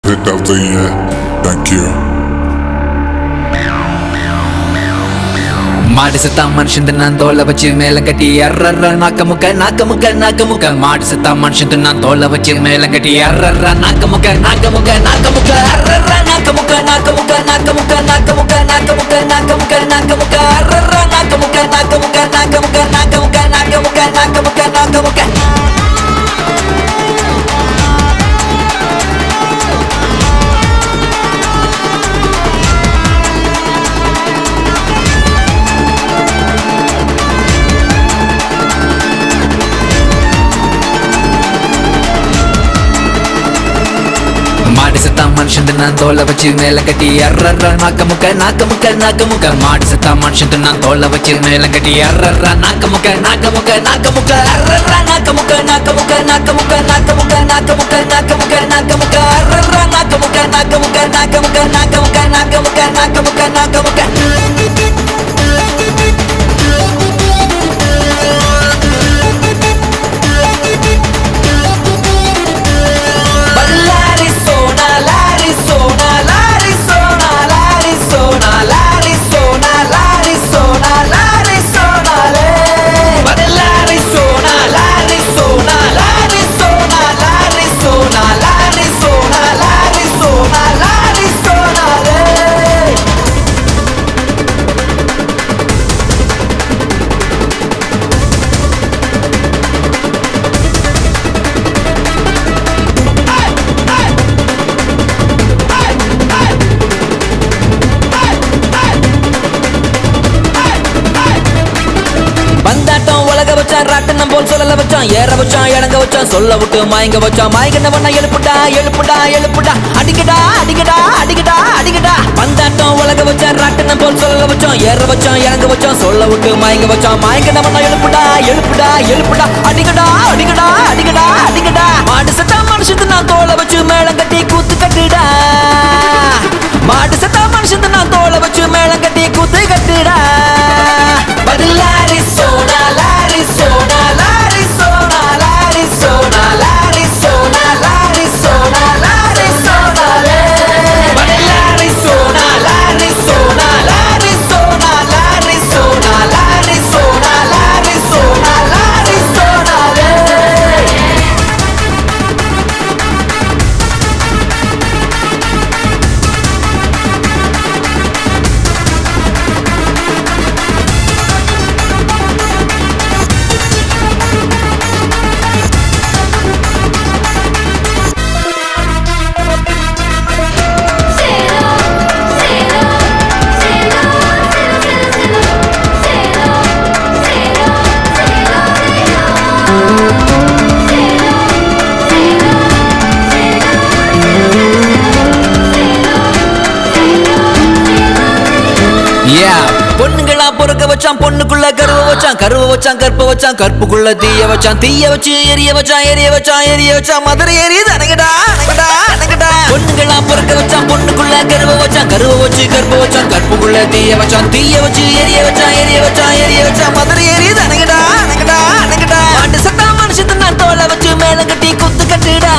hit of the year. Thank you. மாடு செத்தா மனுஷன் நான் தோலை வச்சு மேல கட்டி அர்ற நாக்க முக்க மாடு செத்தா மனுஷன் நான் தோலை வச்சு மேல கட்டி அர்ற நாக்க முக்க அர்ற நாக்க முக்க அர்ற நாக்க முக்க மாடு செத்தா மனுஷன் நான் தோலை வச்சு மேல கட்டி அர்ற நாக்க முக்க மாடு செத்தா மனுஷன் நான் தோலை வச்சு மேல கட்டி அர்ற நாக்க முக்க அர்ற நாக்க முக்க அர்ற நாக்க முக்க ராட்டனம் போல் சொல்லல வச்சான் ஏற வச்சான் இறங்க வச்சான் சொல்ல விட்டு மயங்க வச்சான் மயங்கினவன எழுப்புடா அடிக்கடா பந்தாட்டம் உலக வச்சான் ராட்டனம் போல் சொல்லல வச்சான் ஏற வச்சான் இறங்க வச்சான் சொல்ல விட்டு மயங்க வச்சான் மயங்கினவன எழுப்புடா அடிக்கடா மாடு செத்தா மனுஷத்து நான் தோலை வச்சு மேளம் கட்டி கூத்து கட்டுடா மாடு செத்தா மனுஷத்து நான் தோலை வச்சு மேளம் கட்டி கூத்து கட்டுடா பதிலாரி சோனா பொண்ணுங்களா பொறுக்க வச்சான் பொண்ணுக்குள்ள கருவ வச்சான் கற்புக்குள்ள தீய வச்சு எரிய வச்சான் மதுரை எரியுது அணங்கடா பொண்ணுங்களா பொறுக்க வச்சான் பொண்ணுக்குள்ள கருவ வச்சான் கற்புக்குள்ள தீய வச்சு எரிய வச்சான் மதுரை எரியுது அணங்கடா மாட்டு சத்தா மனுஷத்து நான் தோலை வச்சு மேல கட்டி குத்து கட்டுடா